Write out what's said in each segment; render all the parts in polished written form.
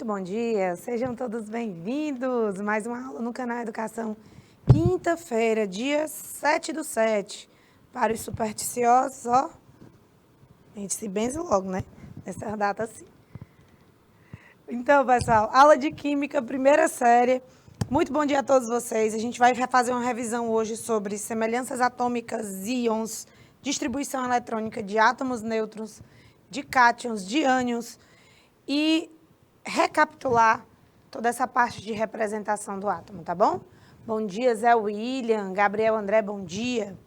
muito bom dia, sejam todos bem-vindos. Mais uma aula no canal Educação, quinta-feira, dia 7/7. Para os supersticiosos, ó, a gente se benze logo, né? Nessa data assim. Então, pessoal, aula de Química, primeira série. Muito bom dia a todos vocês. A gente vai fazer uma revisão hoje sobre semelhanças atômicas, íons, distribuição eletrônica de átomos nêutrons, de cátions, de ânions e recapitular toda essa parte de representação do átomo, tá bom? Bom dia, Zé William, Gabriel André, bom dia.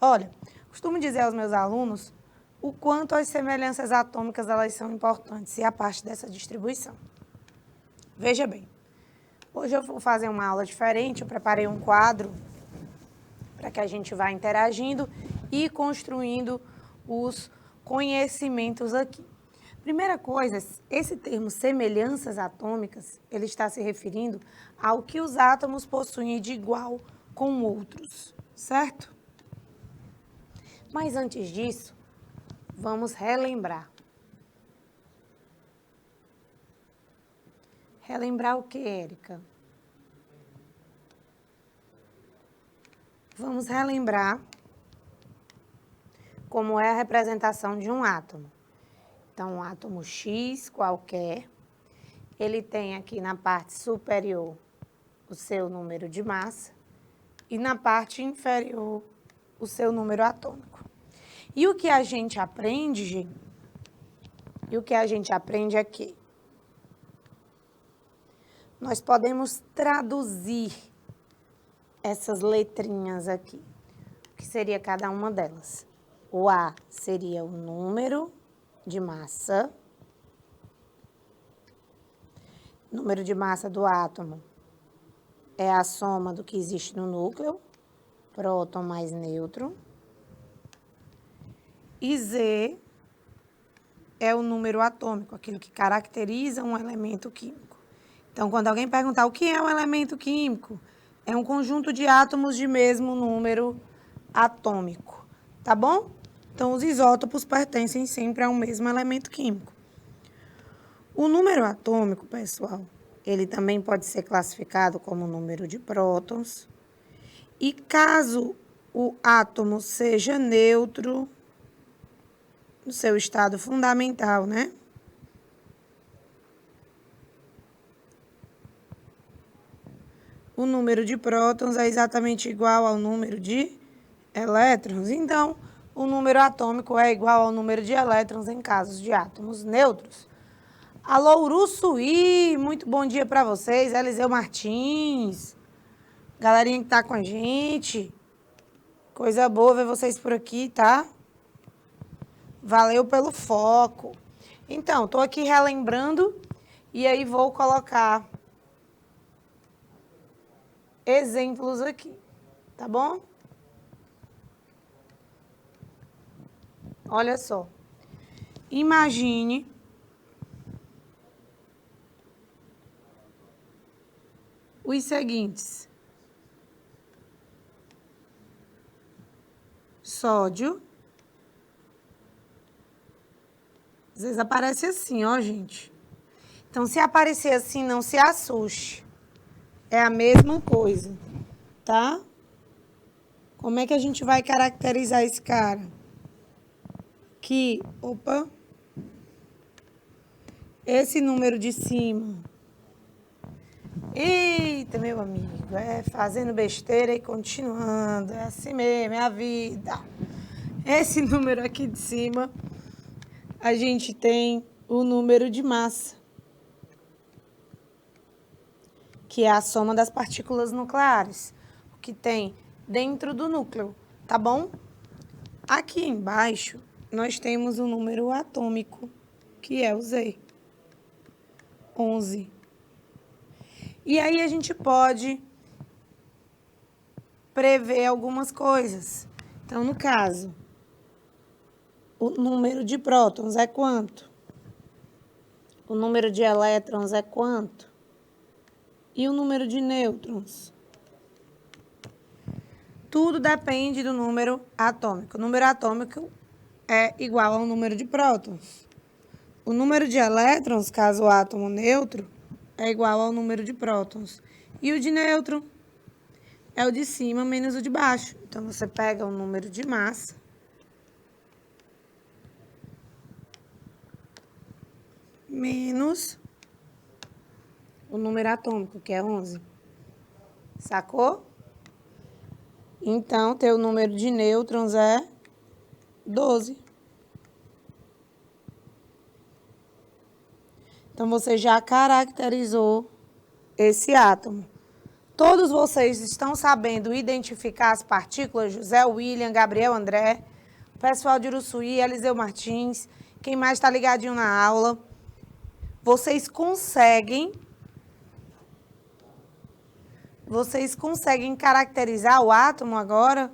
Olha, costumo dizer aos meus alunos o quanto as semelhanças atômicas elas são importantes e a parte dessa distribuição. Veja bem, hoje eu vou fazer uma aula diferente, eu preparei um quadro para que a gente vá interagindo e construindo os conhecimentos aqui. Primeira coisa, esse termo semelhanças atômicas, ele está se referindo ao que os átomos possuem de igual com outros, certo? Mas antes disso, vamos relembrar. Relembrar o que, Érica? Vamos relembrar como é a representação de um átomo. Então, um átomo X qualquer, ele tem aqui na parte superior o seu número de massa e na parte inferior o seu número atômico. E o que a gente aprende, gente? E o que a gente aprende aqui? Nós podemos traduzir essas letrinhas aqui. O que seria cada uma delas? O A seria o número de massa. Número de massa do átomo é a soma do que existe no núcleo, próton mais nêutron. E Z é o número atômico, aquilo que caracteriza um elemento químico. Então, quando alguém perguntar o que é um elemento químico, é um conjunto de átomos de mesmo número atômico, tá bom? Então, os isótopos pertencem sempre a um mesmo elemento químico. O número atômico, pessoal, ele também pode ser classificado como número de prótons. E caso o átomo seja neutro, no seu estado fundamental, né? O número de prótons é exatamente igual ao número de elétrons. Então, o número atômico é igual ao número de elétrons em casos de átomos neutros. Alô, Uruçuí, muito bom dia para vocês. Eliseu Martins, galerinha que tá com a gente. Coisa boa ver vocês por aqui, tá? Valeu pelo foco. Então, tô aqui relembrando e aí vou colocar exemplos aqui, tá bom? Olha só. Imagine os seguintes. Sódio. Às vezes aparece assim, ó, gente. Então, se aparecer assim, não se assuste. É a mesma coisa, tá? Como é que a gente vai caracterizar esse cara? Que, opa, esse número de cima. Eita, meu amigo, é fazendo besteira e continuando, é assim mesmo, é a vida. Esse número aqui de cima, a gente tem o número de massa, que é a soma das partículas nucleares, o que tem dentro do núcleo, tá bom? Aqui embaixo, nós temos o número atômico, que é o Z, 11. E aí a gente pode prever algumas coisas. Então, no caso, o número de prótons é quanto? O número de elétrons é quanto? E o número de nêutrons? Tudo depende do número atômico. O número atômico é igual ao número de prótons. O número de elétrons, caso o átomo neutro, é igual ao número de prótons. E o de nêutron é o de cima menos o de baixo. Então, você pega o número de massa menos o número atômico, que é 11. Sacou? Então, teu número de nêutrons é 12. Então, você já caracterizou esse átomo. Todos vocês estão sabendo identificar as partículas? José William, Gabriel André, pessoal de Uruçuí, Eliseu Martins, quem mais está ligadinho na aula? Vocês conseguem caracterizar o átomo agora?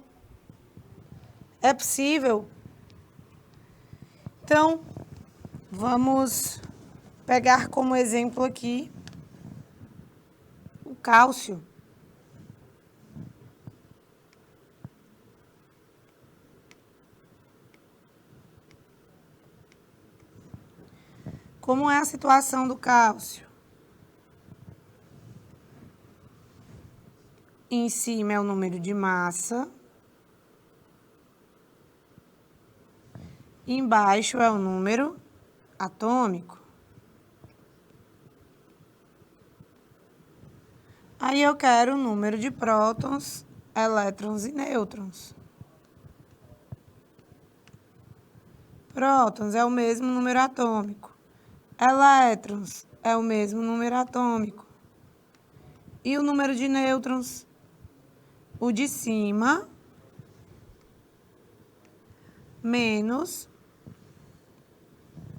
É possível? Então, vamos pegar como exemplo aqui o cálcio. Como é a situação do cálcio? Em cima é o número de massa. Embaixo é o número atômico. Aí eu quero o número de prótons, elétrons e nêutrons. Prótons é o mesmo número atômico. Elétrons é o mesmo número atômico. E o número de nêutrons? O de cima menos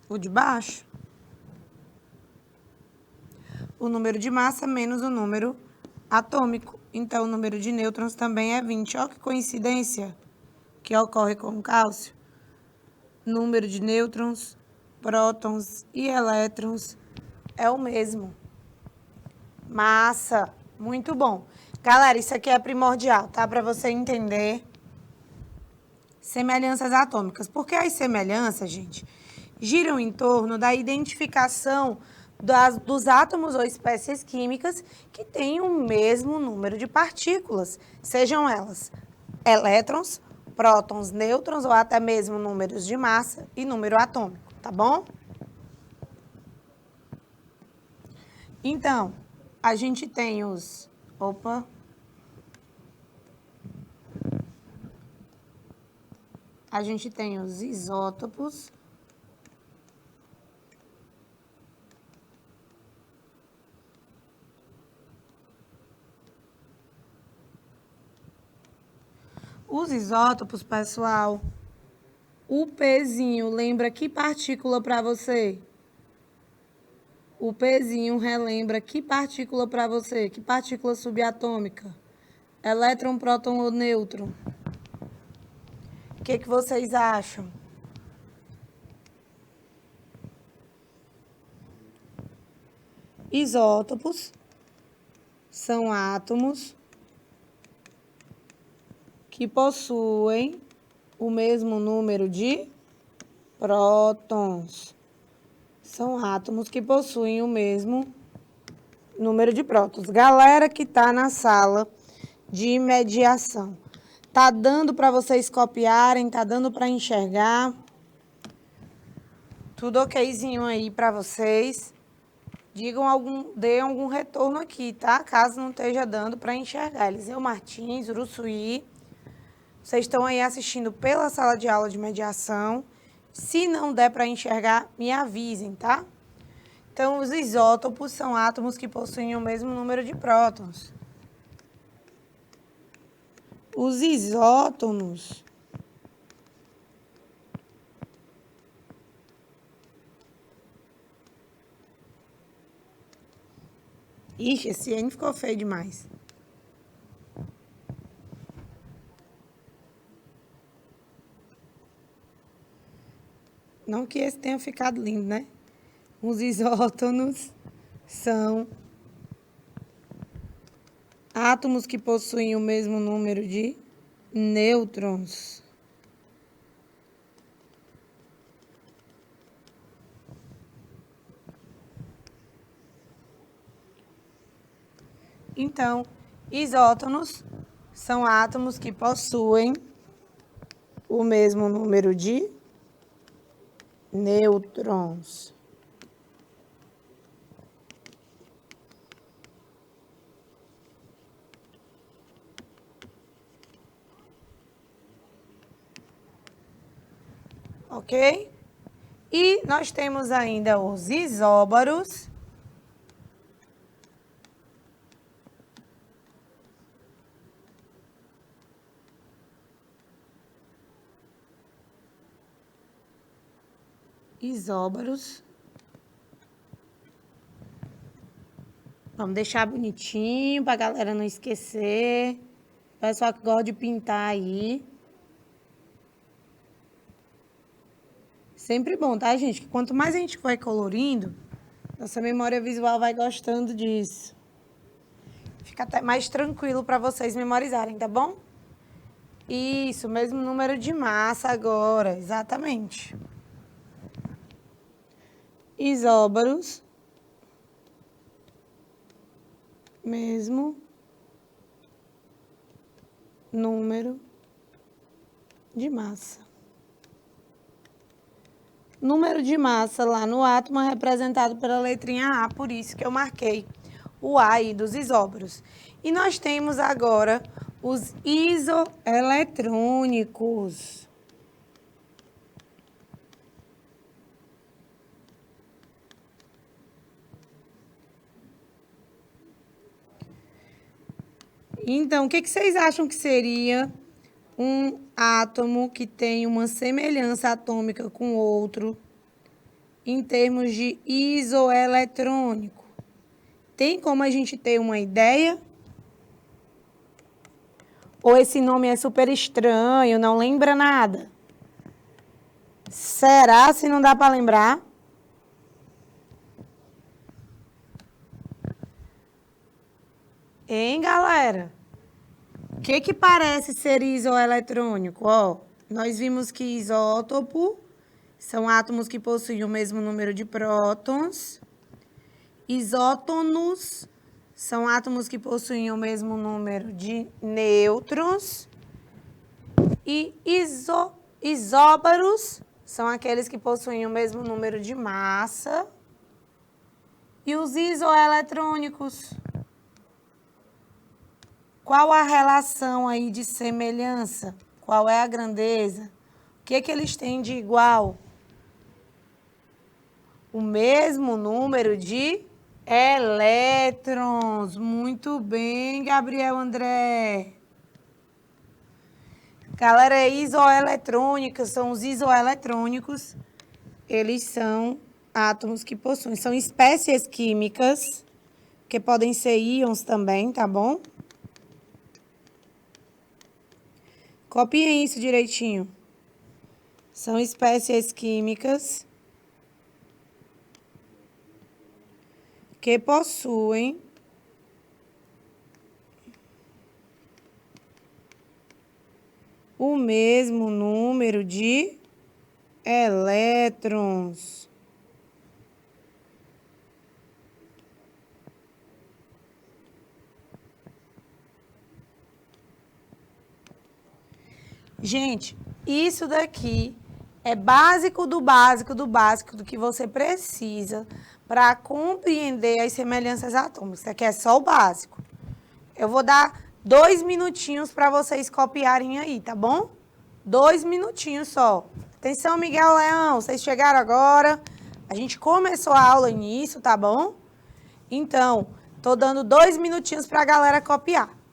o de baixo. O número de massa menos o número atômico. Então, o número de nêutrons também é 20. Olha que coincidência que ocorre com o cálcio. Número de nêutrons, prótons e elétrons é o mesmo. Massa, muito bom. Galera, isso aqui é primordial, tá? Para você entender semelhanças atômicas. Porque as semelhanças, gente, giram em torno da identificação dos átomos ou espécies químicas que têm o mesmo número de partículas, sejam elas elétrons, prótons, nêutrons ou até mesmo números de massa e número atômico, tá bom? Então, a gente tem os... Opa! A gente tem os isótopos. Os isótopos, pessoal, o Pzinho lembra que partícula para você? O Pzinho relembra que partícula para você? Que partícula subatômica? Elétron, próton ou nêutron? O que vocês acham? Isótopos são átomos que possuem o mesmo número de prótons. São átomos que possuem o mesmo número de prótons. Galera que está na sala de mediação, tá dando para vocês copiarem? Tá dando para enxergar? Tudo okzinho aí para vocês? Deem algum retorno aqui, tá? Caso não esteja dando para enxergar. Eliseu Martins, Uruçuí. Vocês estão aí assistindo pela sala de aula de mediação. Se não der para enxergar, me avisem, tá? Então, os isótopos são átomos que possuem o mesmo número de prótons. Os isótonos Ixi, esse N ficou feio demais. Não que esse tenha ficado lindo, né? Os isótonos são átomos que possuem o mesmo número de nêutrons. Então, isótonos são átomos que possuem o mesmo número de nêutrons. Ok? E nós temos ainda os isóbaros. Isóbaros. Vamos deixar bonitinho para a galera não esquecer. O pessoal que gosta de pintar aí. Sempre bom, tá, gente? Que quanto mais a gente vai colorindo, nossa memória visual vai gostando disso. Fica até mais tranquilo para vocês memorizarem, tá bom? Isso, mesmo número de massa agora, exatamente. Isóbaros, mesmo número de massa. Número de massa lá no átomo é representado pela letrinha A, por isso que eu marquei o A aí dos isóbaros. E nós temos agora os isoeletrônicos. Então, o que vocês acham que seria um átomo que tem uma semelhança atômica com outro em termos de isoeletrônico? Tem como a gente ter uma ideia? Ou esse nome é super estranho, não lembra nada? Será se não dá para lembrar? Hein, galera? O que parece ser isoeletrônico? Ó, nós vimos que isótopo são átomos que possuem o mesmo número de prótons. Isótonos são átomos que possuem o mesmo número de nêutrons. E isóbaros são aqueles que possuem o mesmo número de massa. E os isoeletrônicos, qual a relação aí de semelhança? Qual é a grandeza? O que eles têm de igual? O mesmo número de elétrons. Muito bem, Gabriel André. Galera, isoeletrônica, são os isoeletrônicos. Eles são átomos que possuem, são espécies químicas, que podem ser íons também, tá bom? Copiem isso direitinho. São espécies químicas que possuem o mesmo número de elétrons. Gente, isso daqui é básico do básico do básico do que você precisa para compreender as semelhanças atômicas. Isso aqui é só o básico. Eu vou dar 2 minutinhos para vocês copiarem aí, tá bom? 2 minutinhos só. Atenção, Miguel Leão, vocês chegaram agora. A gente começou a aula nisso, tá bom? Então, tô dando 2 minutinhos para a galera copiar.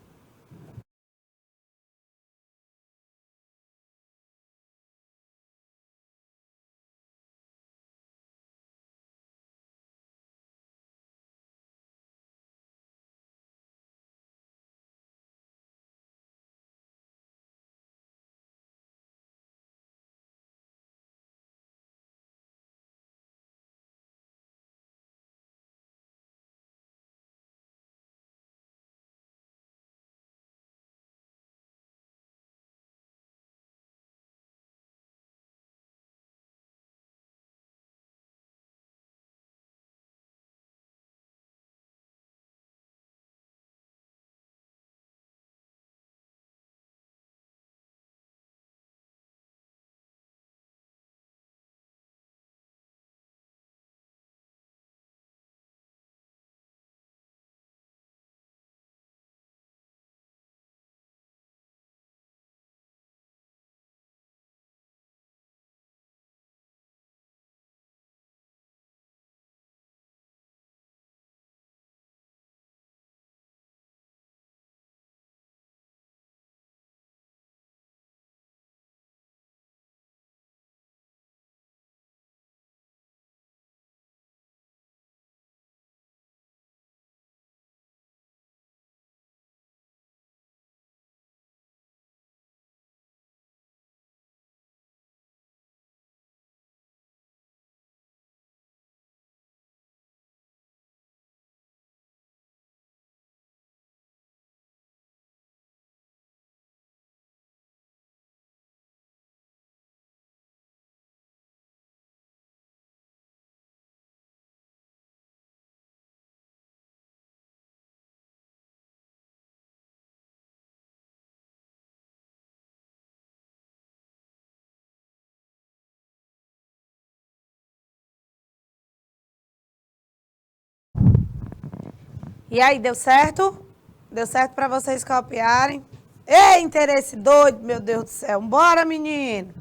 E aí, deu certo? Deu certo para vocês copiarem? Ei, interesse doido, meu Deus do céu. Bora, menino.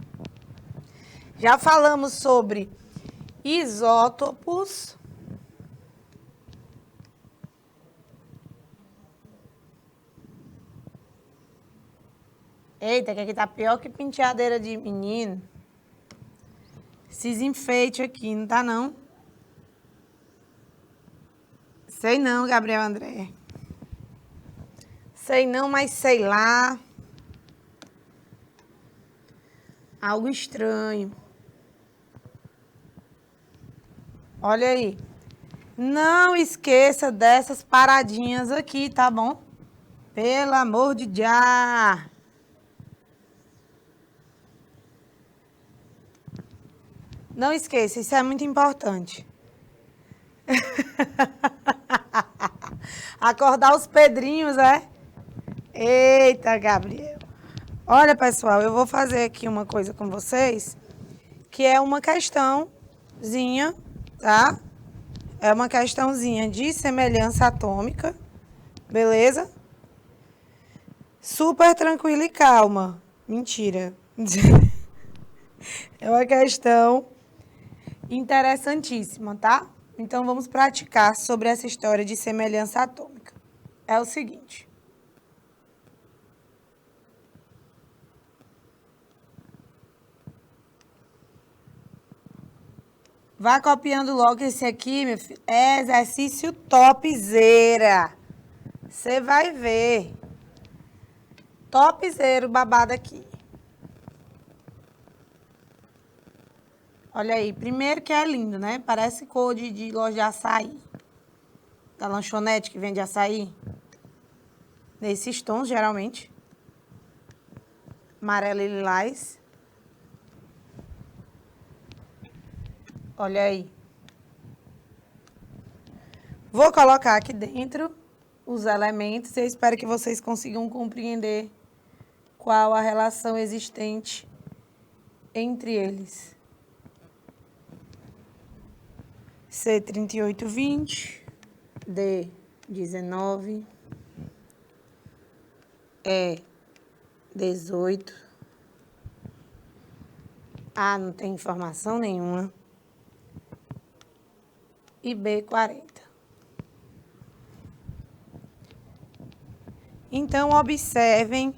Já falamos sobre isótopos. Eita, que aqui tá pior que penteadeira de menino. Esses enfeites aqui, não tá não? Sei não, Gabriel André. Sei não, mas sei lá. Algo estranho. Olha aí. Não esqueça dessas paradinhas aqui, tá bom? Pelo amor de Deus. Não esqueça, isso é muito importante. Acordar os pedrinhos, é? Eita, Gabriel. Olha, pessoal, eu vou fazer aqui uma coisa com vocês, que é uma questãozinha, tá? É uma questãozinha de semelhança atômica, beleza? Super tranquila e calma. Mentira. É uma questão interessantíssima, tá? Então, vamos praticar sobre essa história de semelhança atômica. É o seguinte. Vá copiando logo esse aqui, meu filho. É exercício topzera. Você vai ver. Topzera o babado aqui. Olha aí. Primeiro que é lindo, né? Parece cor de loja de açaí. Da lanchonete que vende açaí. Nesses tons, geralmente. Amarelo e lilás. Olha aí. Vou colocar aqui dentro os elementos e eu espero que vocês consigam compreender qual a relação existente entre eles. C3820, D19, E18. A não tem informação nenhuma. E B40. Então, observem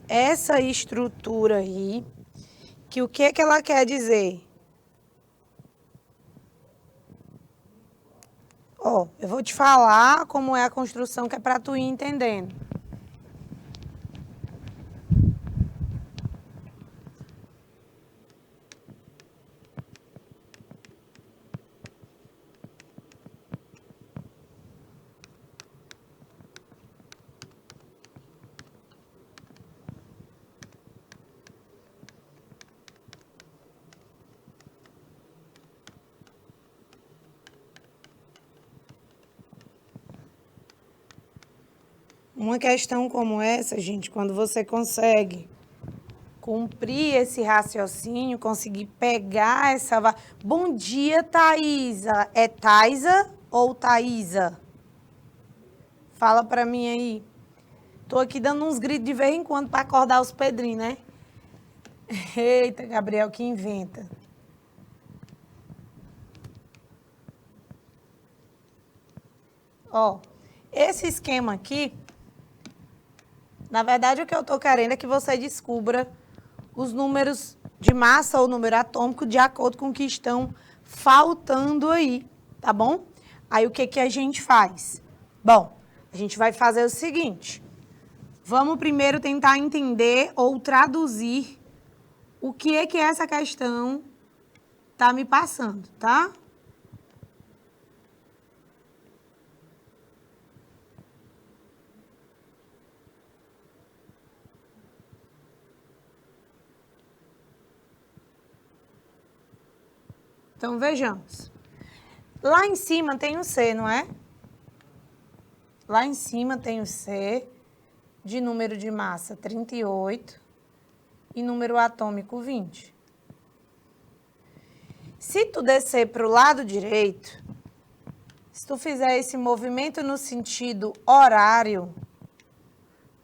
essa estrutura aí, que o que ela quer dizer? Ó, eu vou te falar como é a construção que é para tu ir entendendo. Uma questão como essa, gente, quando você consegue cumprir esse raciocínio, conseguir pegar essa... Bom dia, Thaisa. É Thaisa ou Thaisa? Fala pra mim aí. Tô aqui dando uns gritos de vez em quando para acordar os pedrinhos, né? Eita, Gabriel, que inventa. Ó, esse esquema aqui, na verdade, o que eu tô querendo é que você descubra os números de massa ou número atômico de acordo com o que estão faltando aí, tá bom? Aí, o que a gente faz? Bom, a gente vai fazer o seguinte. Vamos primeiro tentar entender ou traduzir o que é que essa questão tá me passando, tá? Então, vejamos. Lá em cima tem o C, não é? Lá em cima tem o C, de número de massa 38 e número atômico 20. Se tu descer para o lado direito, Se tu fizer esse movimento no sentido horário,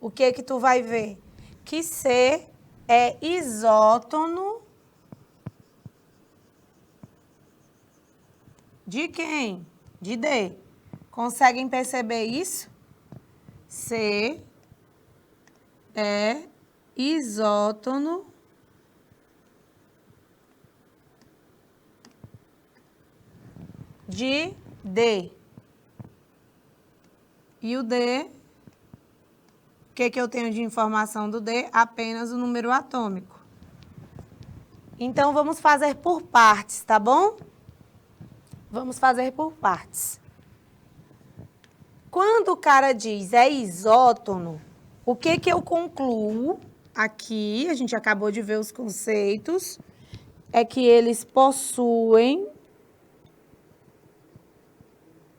o que que tu vai ver? Que C é isótono de quem? De D. Conseguem perceber isso? C é isótono de D. E o D, o que eu tenho de informação do D? Apenas o número atômico. Então, vamos fazer por partes, tá bom? Vamos fazer por partes. Quando o cara diz é isótono, o que eu concluo aqui, a gente acabou de ver os conceitos, é que eles possuem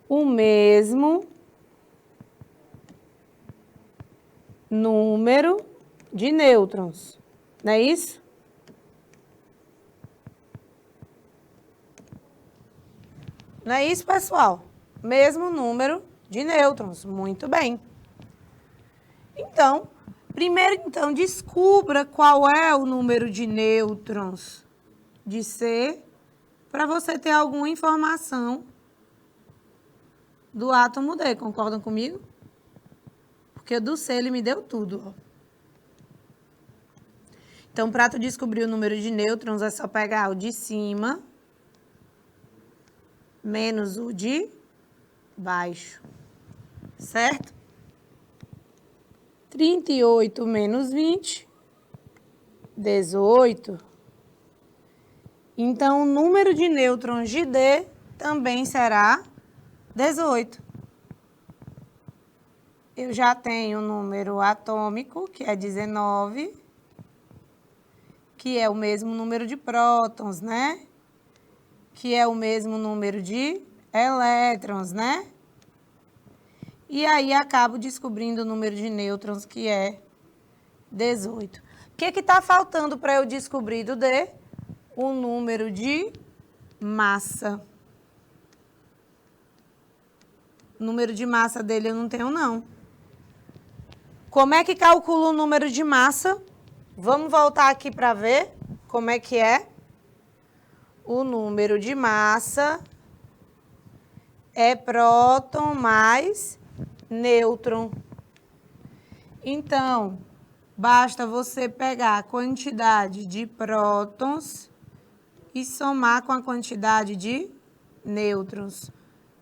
o mesmo número de nêutrons, não é isso? Não é isso, pessoal? Mesmo número de nêutrons, muito bem. Então, primeiro, descubra qual é o número de nêutrons de C para você ter alguma informação do átomo D. Concordam comigo? Porque do C ele me deu tudo, ó. Então, para tu descobrir o número de nêutrons, é só pegar o de cima menos o de baixo, certo? 38 menos 20, 18. Então, o número de nêutrons de D também será 18. Eu já tenho o número atômico, que é 19, que é o mesmo número de prótons, né? Que é o mesmo número de elétrons, né? E aí, acabo descobrindo o número de nêutrons, que é 18. O que está faltando para eu descobrir do D? O número de massa. O número de massa dele eu não tenho, não. Como é que calcula o número de massa? Vamos voltar aqui para ver como é que é. O número de massa é próton mais nêutron. Então, basta você pegar a quantidade de prótons e somar com a quantidade de nêutrons.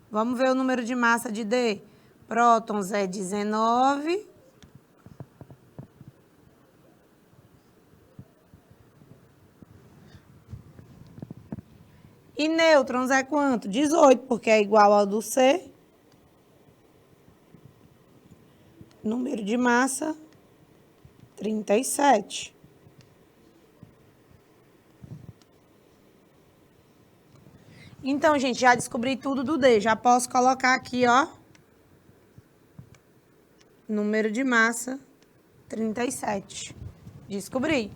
Vamos ver o número de massa de D. Prótons é 19. E nêutrons é quanto? 18, porque é igual ao do C. Número de massa, 37. Então, gente, já descobri tudo do D. Já posso colocar aqui, ó. Número de massa, 37. Descobri.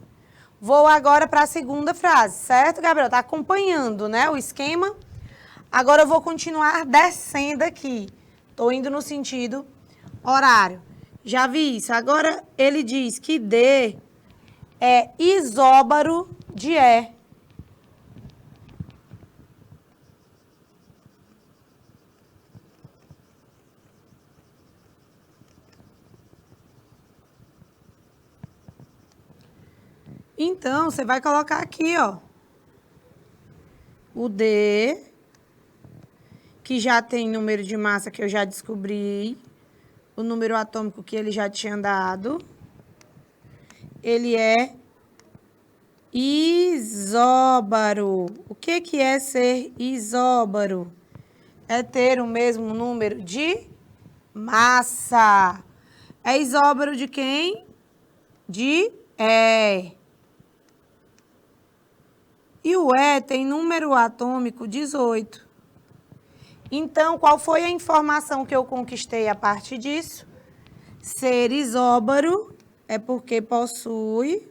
Vou agora para a segunda frase, certo, Gabriel? Tá acompanhando, né, o esquema? Agora eu vou continuar descendo aqui. Tô indo no sentido horário. Já vi isso. Agora ele diz que D é isóbaro de E. Então, você vai colocar aqui, ó, o D, que já tem número de massa que eu já descobri, o número atômico que ele já tinha dado. Ele é isóbaro. O que é ser isóbaro? É ter o mesmo número de massa. É isóbaro de quem? De E. E o E tem número atômico 18. Então, qual foi a informação que eu conquistei a partir disso? Ser isóbaro é porque possuem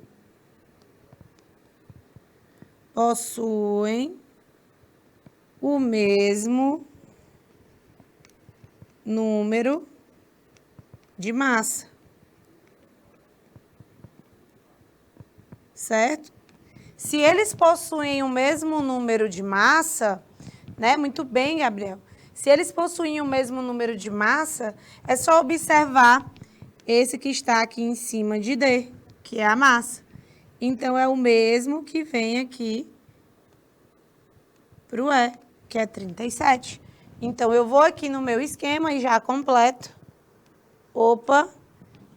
o mesmo número de massa. Certo? Se eles possuem o mesmo número de massa, né? Muito bem, Gabriel. Se eles possuem o mesmo número de massa, é só observar esse que está aqui em cima de D, que é a massa. Então, é o mesmo que vem aqui para o E, que é 37. Então, eu vou aqui no meu esquema e já completo. Opa,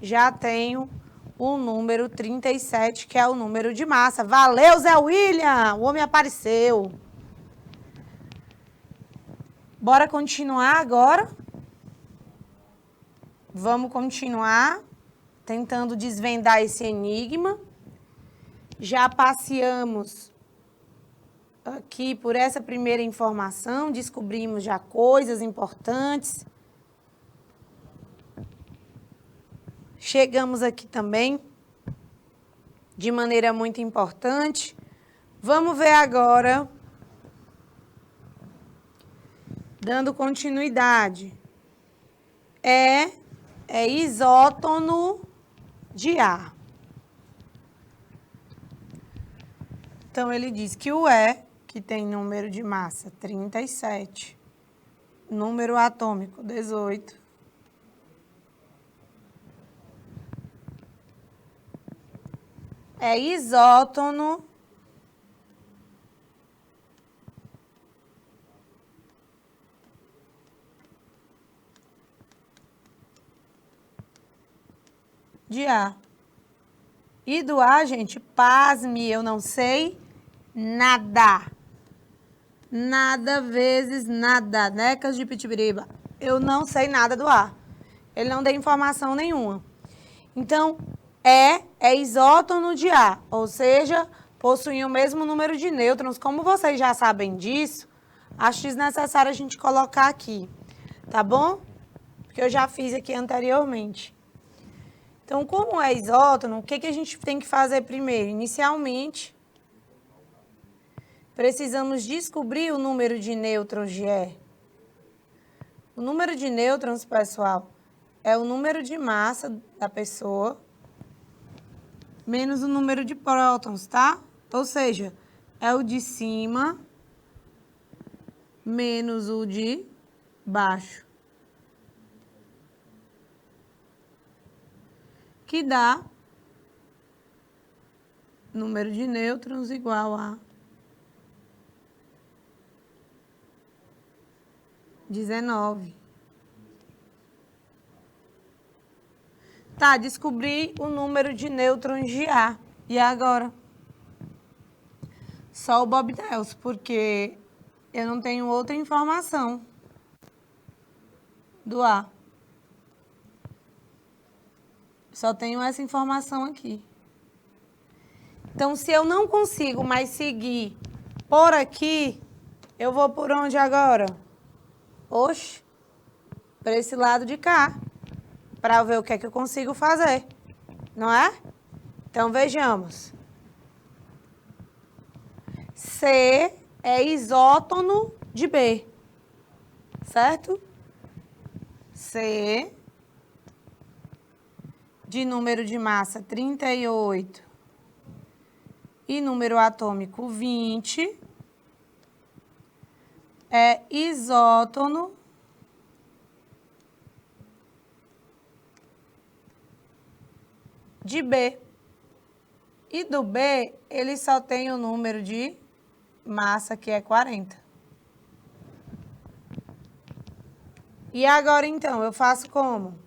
já tenho o número 37, que é o número de massa. Valeu, Zé William! O homem apareceu. Bora continuar agora? Vamos continuar tentando desvendar esse enigma. Já passeamos aqui por essa primeira informação, descobrimos já coisas importantes. Chegamos aqui também de maneira muito importante. Vamos ver agora, dando continuidade. É isótono de ar. Então, ele diz que o E, que tem número de massa 37, número atômico 18, é isótono de ar. E do ar, gente, pasme, eu não sei nada. Nada vezes nada, necas de pitibiriba. Eu não sei nada do ar. Ele não deu informação nenhuma. Então, é isótono de ar, ou seja, possui o mesmo número de nêutrons. Como vocês já sabem disso, acho desnecessário a gente colocar aqui, tá bom? Porque eu já fiz aqui anteriormente. Então, como é isótono, o que a gente tem que fazer primeiro? Inicialmente, precisamos descobrir o número de nêutrons de E. O número de nêutrons, pessoal, é o número de massa da pessoa menos o número de prótons, tá? Ou seja, é o de cima menos o de baixo. Que dá número de nêutrons igual a 19. Tá, descobri o número de nêutrons de A. E agora? Só o Bob Delso, porque eu não tenho outra informação do A. Só tenho essa informação aqui. Então, se eu não consigo mais seguir por aqui, eu vou por onde agora? Oxe, para esse lado de cá, para ver o que é que eu consigo fazer, não é? Então, vejamos. C é isótono de B, certo? C de número de massa 38 e número atômico 20 é isótono de B. E do B, ele só tem o número de massa, que é 40. E agora, então, eu faço como?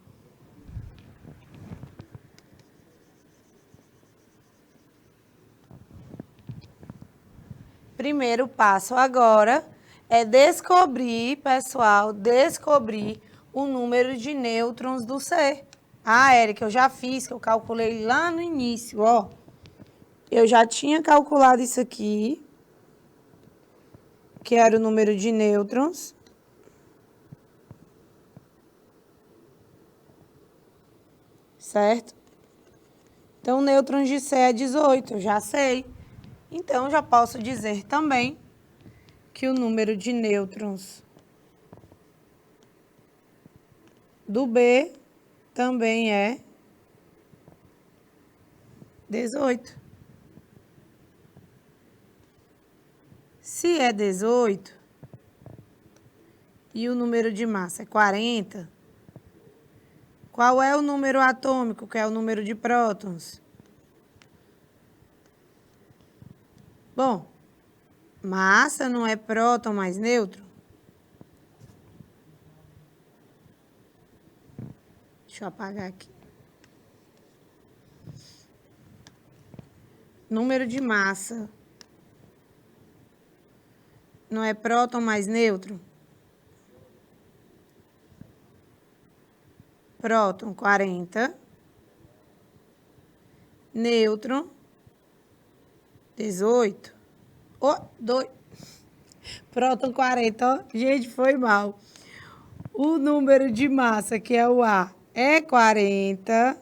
Primeiro passo agora é descobrir, pessoal, descobrir o número de nêutrons do C. Ah, Érica, eu já fiz, que eu calculei lá no início, ó. Eu já tinha calculado isso aqui, que era o número de nêutrons. Certo? Então, nêutrons de C é 18, eu já sei. Então, já posso dizer também que o número de nêutrons do B também é 18. Se é 18 e o número de massa é 40, qual é o número atômico, que é o número de prótons? Bom, massa não é próton mais nêutron? Deixa eu apagar aqui. Número de massa não é próton mais nêutron? Próton 40, nêutron 18. Próton 40, ó. Gente, foi mal. O número de massa, que é o A, é 40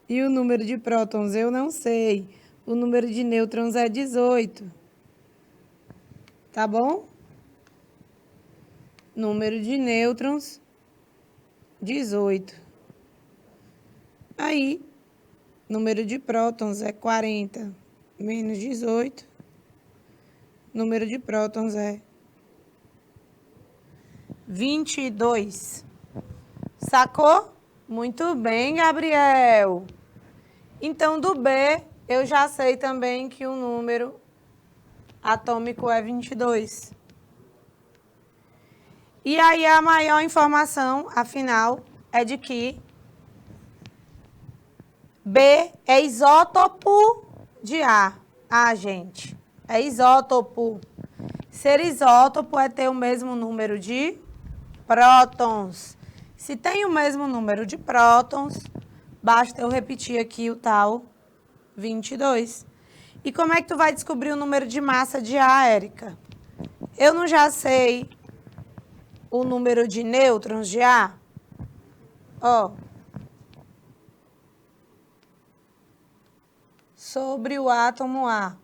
e o número de prótons eu não sei. O número de nêutrons é 18. Tá bom? Número de nêutrons, 18. Aí, número de prótons é 40 menos 18. Número de prótons é 22. Sacou? Muito bem, Gabriel. Então, do B, eu já sei também que o número atômico é 22. E aí, a maior informação, afinal, é de que B é isótopo de A. Ah, gente, é isótopo. Ser isótopo é ter o mesmo número de prótons. Se tem o mesmo número de prótons, basta eu repetir aqui o tal 22. E como é que tu vai descobrir o número de massa de A, Érica? Eu não já sei o número de nêutrons de A? Ó. Sobre o átomo A.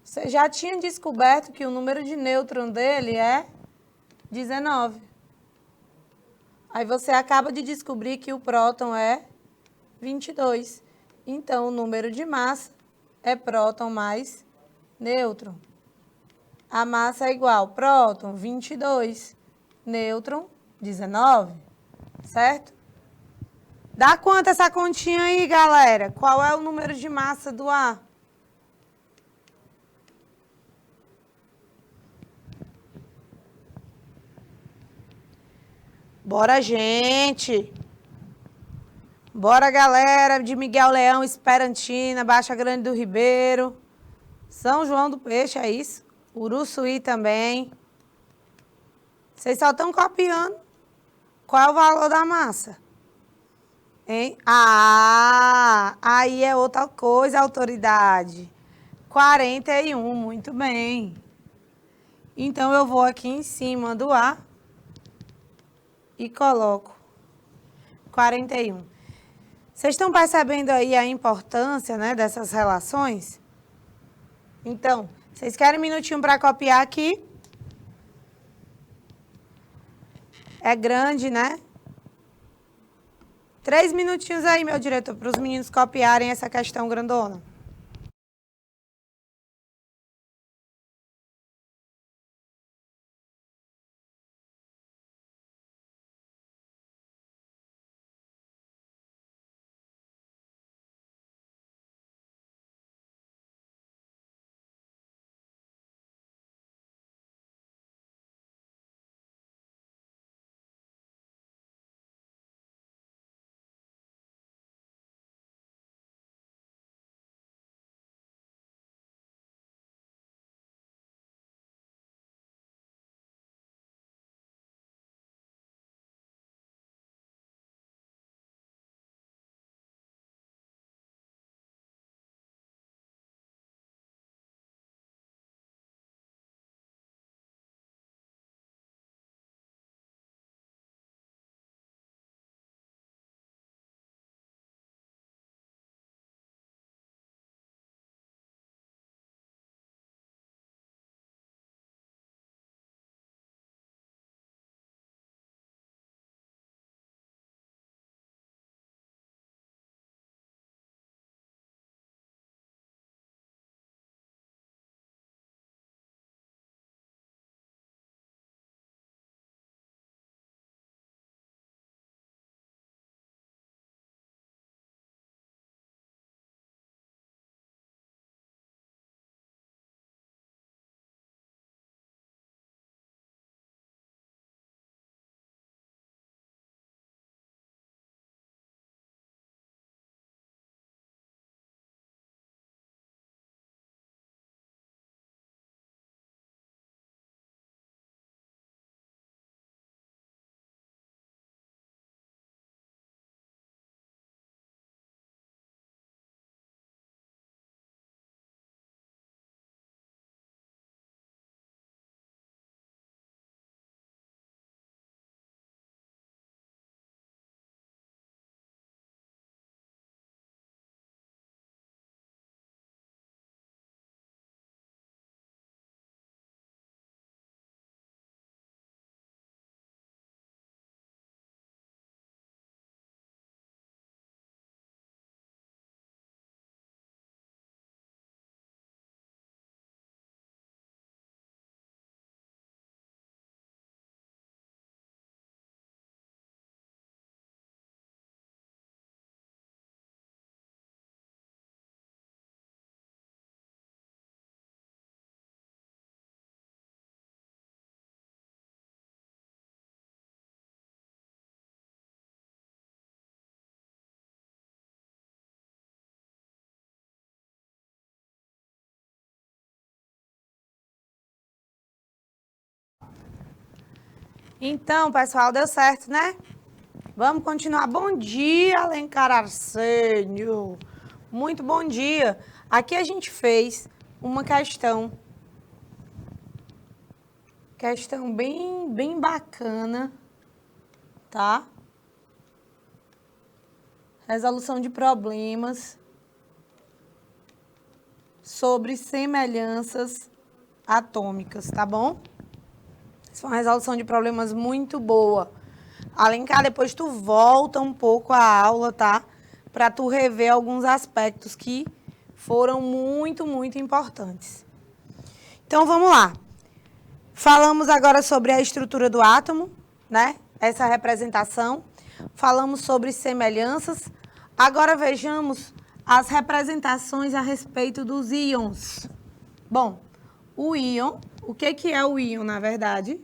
Você já tinha descoberto que o número de nêutron dele é 19. Aí você acaba de descobrir que o próton é 22. Então, o número de massa é próton mais nêutron. A massa é igual próton, 22, nêutron, 19, certo? Dá quanto essa continha aí, galera? Qual é o número de massa do A? Bora, gente! Bora, galera de Miguel Leão, Esperantina, Baixa Grande do Ribeiro, São João do Peixe, é isso? Uruçuí também. Vocês só estão copiando. Qual é o valor da massa? Hein? Ah, aí é outra coisa, autoridade. 41, muito bem. Então, eu vou aqui em cima do A e coloco 41. Vocês estão percebendo aí a importância, né, dessas relações? Então, vocês querem um minutinho para copiar aqui? É grande, né? 3 minutinhos aí, meu diretor, para os meninos copiarem essa questão grandona. Então, pessoal, deu certo, né? Vamos continuar. Bom dia, Alencar Arsênio. Muito bom dia. Aqui a gente fez uma questão bem bacana, tá? Resolução de problemas sobre semelhanças atômicas, tá bom? Essa é uma resolução de problemas muito boa. Alencar, depois tu volta um pouco a aula, tá? Para tu rever alguns aspectos que foram muito importantes. Então, vamos lá. Falamos agora sobre a estrutura do átomo, né? Essa representação. Falamos sobre semelhanças. Agora vejamos as representações a respeito dos íons. Bom, o íon, o que é o íon, na verdade?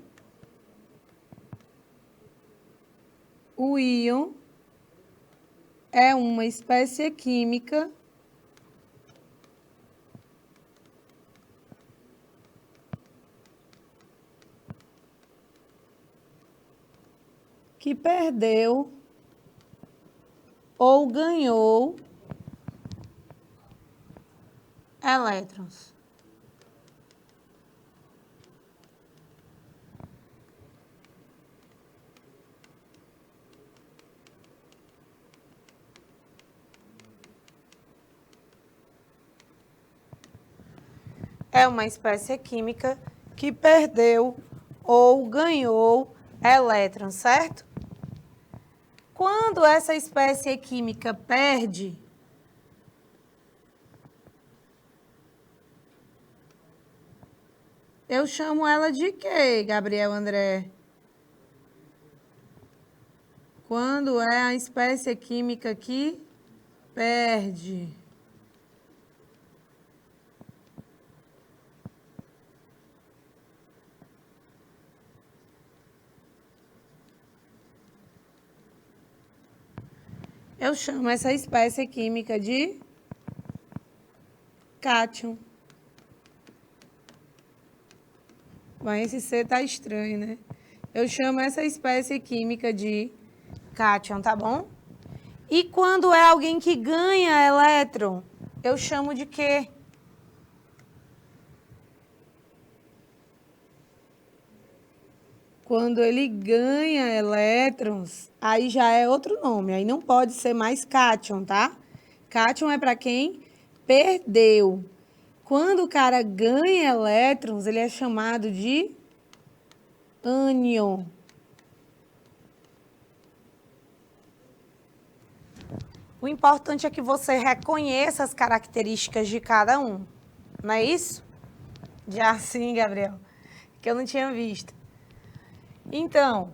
O íon é uma espécie química que perdeu ou ganhou elétrons. É uma espécie química que perdeu ou ganhou elétrons, certo? Quando essa espécie química perde, eu chamo ela de quê, Gabriel André? Quando é a espécie química que perde. Eu chamo essa espécie química de cátion. Mas esse C tá estranho, né? Eu chamo essa espécie química de cátion, tá bom? E quando é alguém que ganha elétron, eu chamo de quê? Quando ele ganha elétrons, aí já é outro nome, aí não pode ser mais cátion, tá? Cátion é para quem perdeu. Quando o cara ganha elétrons, ele é chamado de ânion. O importante é que você reconheça as características de cada um, não é isso? Já sim, Gabriel, que eu não tinha visto. Então,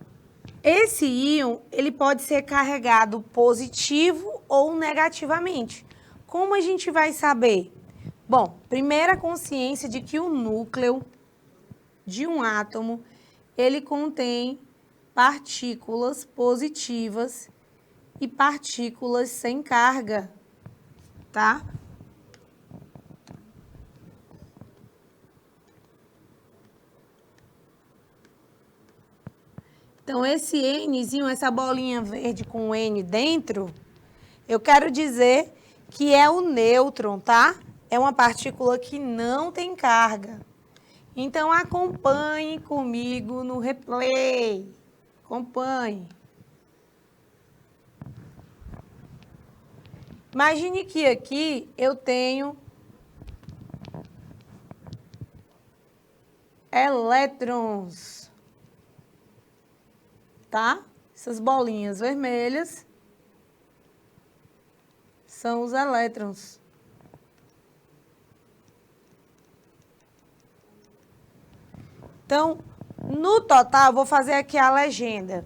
esse íon, ele pode ser carregado positivo ou negativamente. Como a gente vai saber? Bom, primeira consciência de que o núcleo de um átomo, ele contém partículas positivas e partículas sem carga, tá? Então, esse Nzinho, essa bolinha verde com N dentro, eu quero dizer que é o nêutron, tá? É uma partícula que não tem carga. Então, acompanhe comigo no replay. Acompanhe. Imagine que aqui eu tenho elétrons. Tá? Essas bolinhas vermelhas são os elétrons. Então, no total, eu vou fazer aqui a legenda.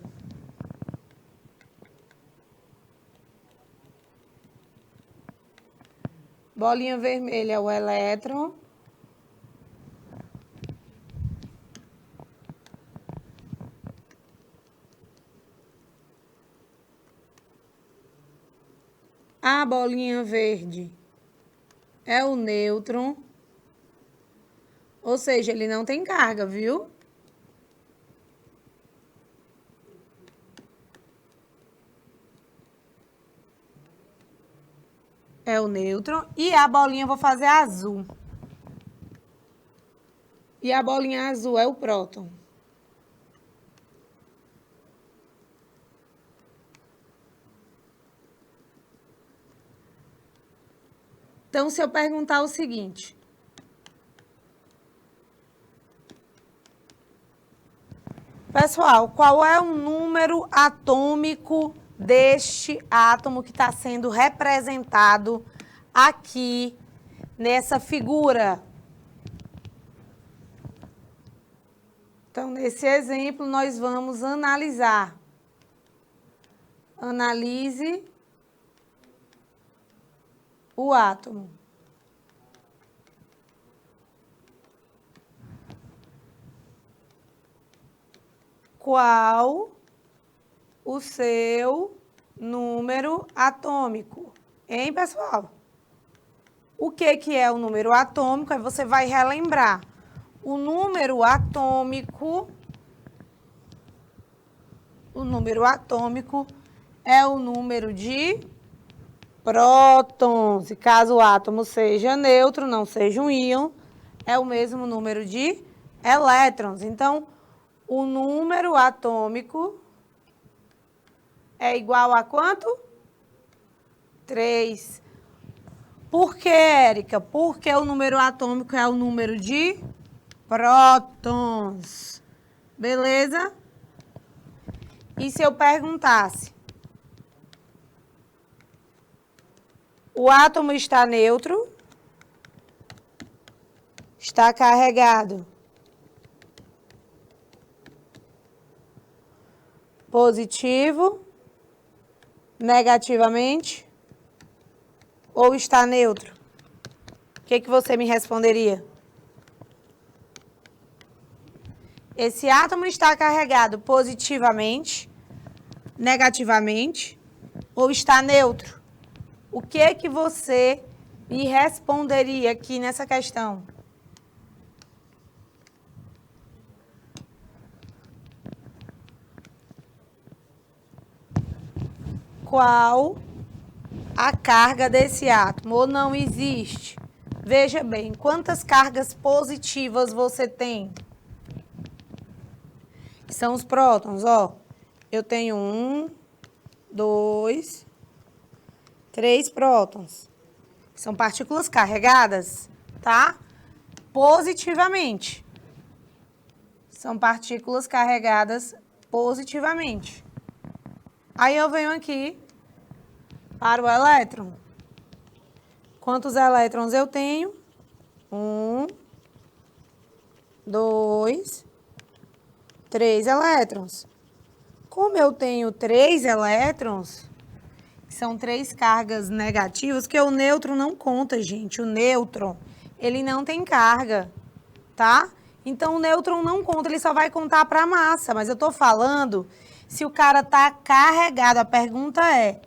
Bolinha vermelha é o elétron. A bolinha verde é o nêutron. Ou seja, ele não tem carga, viu? é o nêutron. E a bolinha eu vou fazer azul. E a bolinha azul é o próton. Então, se eu perguntar o seguinte... Pessoal, qual é o número atômico deste átomo que está sendo representado aqui nessa figura? Então, nesse exemplo, nós vamos analisar. Analise o átomo. Qual o seu número atômico? Hein, pessoal? O que é o número atômico? Aí você vai relembrar. O número atômico é o número de prótons. E caso o átomo seja neutro, não seja um íon, é o mesmo número de elétrons. Então, o número atômico é igual a quanto? 3. Por que, Érica? Porque o número atômico é o número de prótons. Beleza? E se eu perguntasse? O átomo está neutro? Está carregado? Positivo, negativamente ou está neutro? O que você me responderia? Esse átomo está carregado positivamente, negativamente ou está neutro? O que você me responderia aqui nessa questão? Qual a carga desse átomo? Ou não existe? Veja bem, quantas cargas positivas você tem? São os prótons, ó. Eu tenho 1, 2, 3 prótons. São partículas carregadas, tá? Positivamente. São partículas carregadas positivamente. Aí eu venho aqui para o elétron. Quantos elétrons eu tenho? 1, 2, 3 elétrons. Como eu tenho 3 elétrons, são 3 cargas negativas, que o nêutron não conta, gente. O nêutron, ele não tem carga, tá? Então, o nêutron não conta, ele só vai contar para a massa. Mas eu estou falando se o cara está carregado. A pergunta é,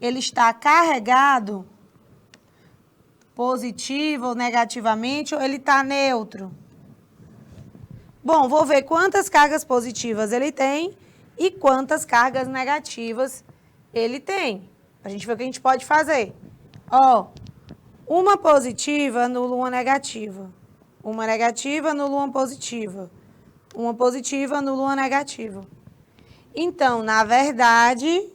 ele está carregado positivo ou negativamente ou ele está neutro? Bom, vou ver quantas cargas positivas ele tem e quantas cargas negativas ele tem. A gente vê o que a gente pode fazer. Ó, uma positiva anula uma negativa. Uma negativa anula uma positiva. Uma positiva anula uma negativa. Então, na verdade,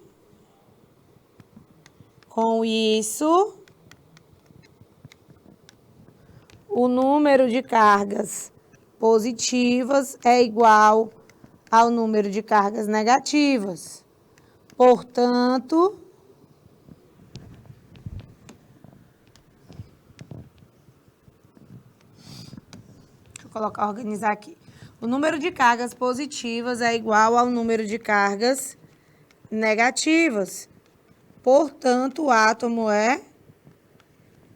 com isso, o número de cargas positivas é igual ao número de cargas negativas. Portanto, deixa eu colocar, organizar aqui. O número de cargas positivas é igual ao número de cargas negativas. Portanto, o átomo é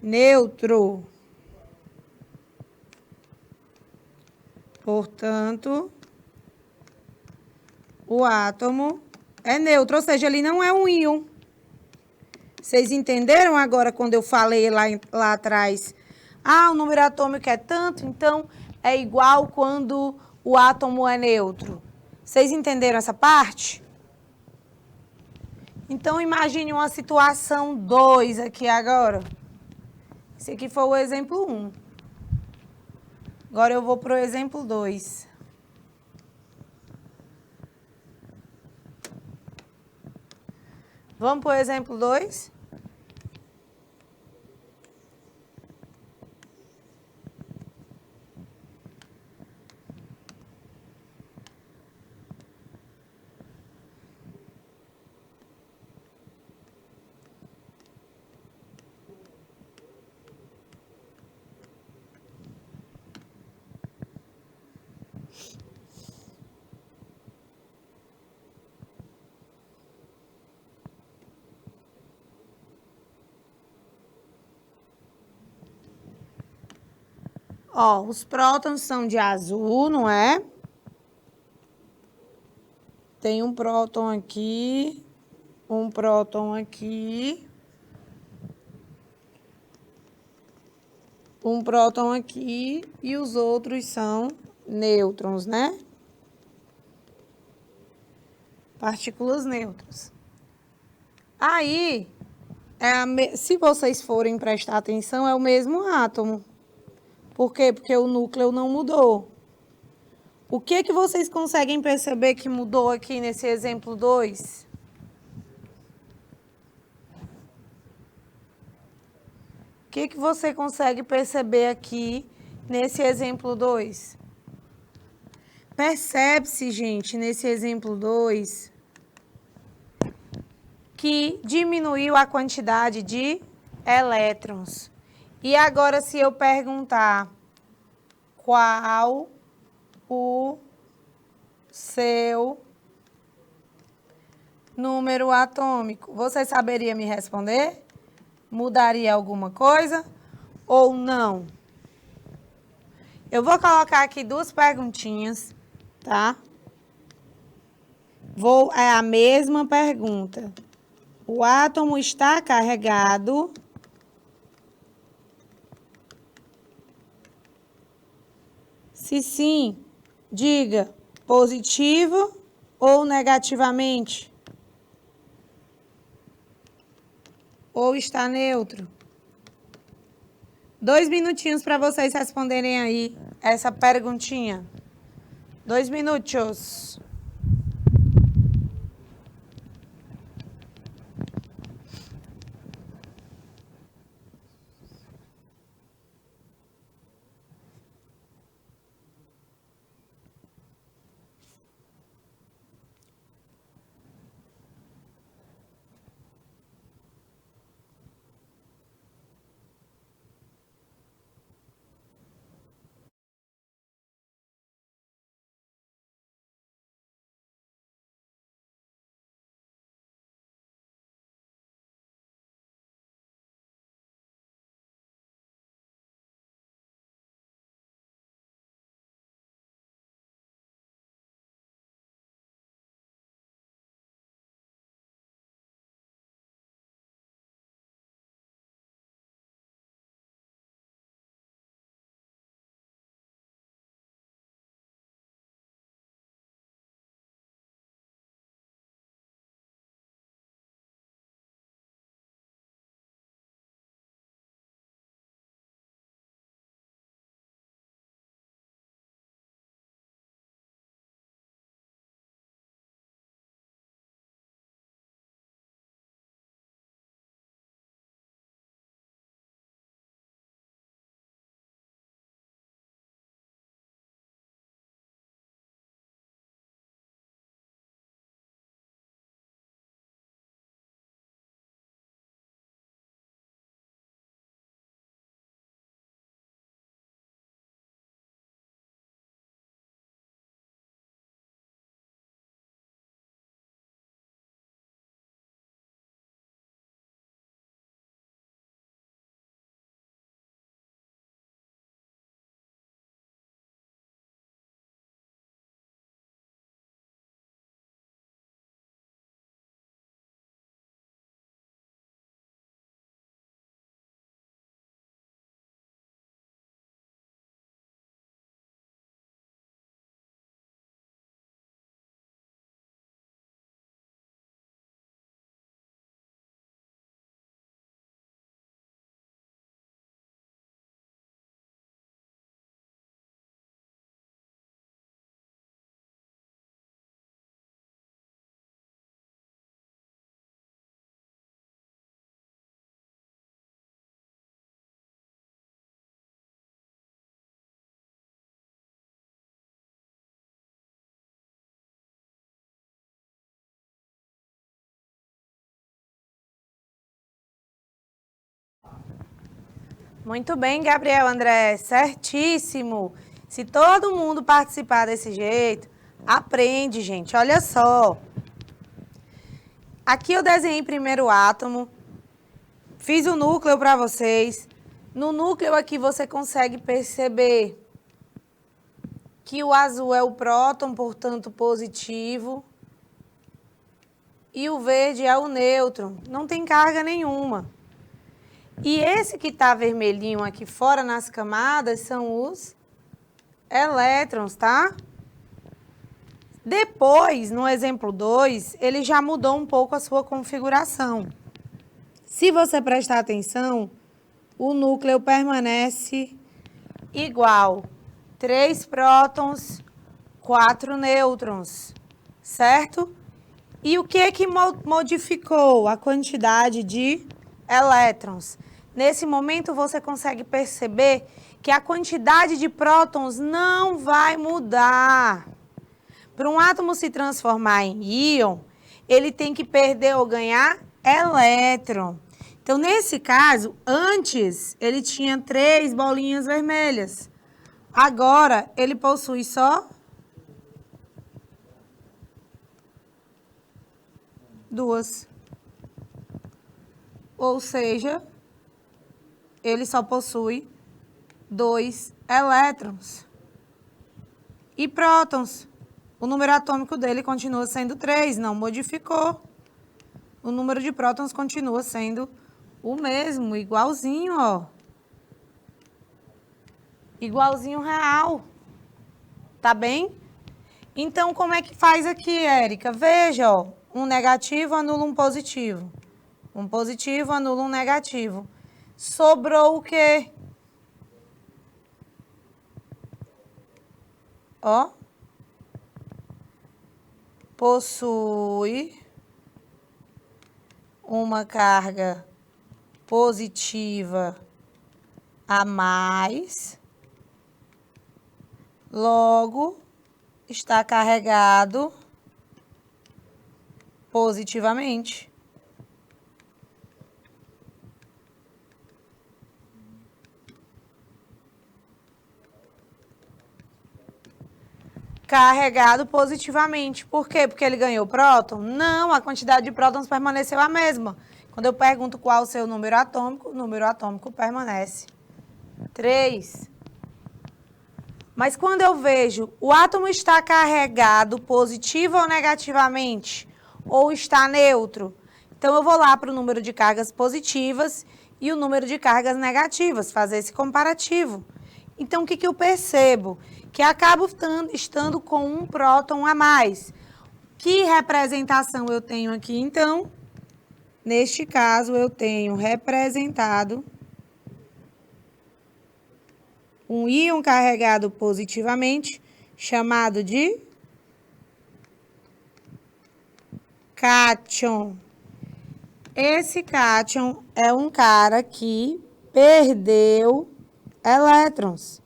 neutro. Portanto, o átomo é neutro, ou seja, ele não é um íon. Vocês entenderam agora quando eu falei lá atrás? Ah, o número atômico é tanto, então é igual quando o átomo é neutro. Vocês entenderam essa parte? Então, imagine uma situação 2 aqui agora. Esse aqui foi o exemplo 1. Agora eu vou para o exemplo 2. Vamos para o exemplo 2? Ó, os prótons são de azul, não é? Tem um próton aqui, um próton aqui, um próton aqui e os outros são nêutrons, né? Partículas neutras. Aí, se vocês forem prestar atenção, é o mesmo átomo. Por quê? Porque o núcleo não mudou. O que que vocês conseguem perceber que mudou aqui nesse exemplo 2? O que que você consegue perceber aqui nesse exemplo 2? Percebe-se, gente, nesse exemplo 2, que diminuiu a quantidade de elétrons. E agora, se eu perguntar qual o seu número atômico, você saberia me responder? Mudaria alguma coisa ou não? Eu vou colocar aqui 2 perguntinhas, tá? É a mesma pergunta. O átomo está carregado? Se sim, diga positivo ou negativamente. Ou está neutro. 2 minutinhos para vocês responderem aí essa perguntinha. 2 minutos. Muito bem, Gabriel André, certíssimo. Se todo mundo participar desse jeito, aprende, gente. Olha só. Aqui eu desenhei primeiro o átomo, fiz o núcleo para vocês. No núcleo aqui você consegue perceber que o azul é o próton, portanto positivo, e o verde é o nêutron, não tem carga nenhuma. E esse que está vermelhinho aqui fora nas camadas são os elétrons, tá? Depois, no exemplo 2, ele já mudou um pouco a sua configuração. Se você prestar atenção, o núcleo permanece igual. 3 prótons, 4 nêutrons, certo? E o que modificou a quantidade de elétrons? Nesse momento, você consegue perceber que a quantidade de prótons não vai mudar. Para um átomo se transformar em íon, ele tem que perder ou ganhar elétron. Então, nesse caso, antes ele tinha 3 bolinhas vermelhas. Agora, ele possui só 2. Ou seja, ele só possui 2 elétrons. E prótons? O número atômico dele continua sendo 3, não modificou. O número de prótons continua sendo o mesmo, igualzinho, ó. Igualzinho real. Tá bem? Então, como é que faz aqui, Érica? Veja, ó. Um negativo anula um positivo. Um positivo anula um negativo. Sobrou o quê? Ó. Possui uma carga positiva a mais. Logo, está carregado positivamente. Carregado positivamente. Por quê? Porque ele ganhou próton? Não, a quantidade de prótons permaneceu a mesma. Quando eu pergunto qual o seu número atômico, o número atômico permanece 3. Mas quando eu vejo o átomo está carregado positivo ou negativamente, ou está neutro, então eu vou lá para o número de cargas positivas e o número de cargas negativas, fazer esse comparativo. Então, o que eu percebo? Que acabo estando com um próton a mais. Que representação eu tenho aqui, então? Neste caso, eu tenho representado um íon carregado positivamente, chamado de cátion. Esse cátion é um cara que perdeu elétrons.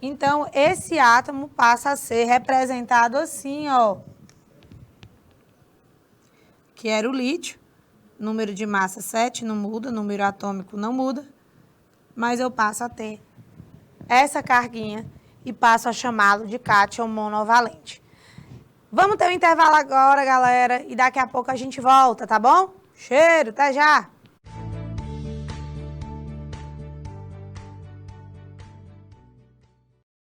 Então, esse átomo passa a ser representado assim, ó. Que era o lítio. Número de massa 7 não muda, número atômico não muda. Mas eu passo a ter essa carguinha e passo a chamá-lo de cátion monovalente. Vamos ter um intervalo agora, galera, e daqui a pouco a gente volta, tá bom? Cheiro, até já!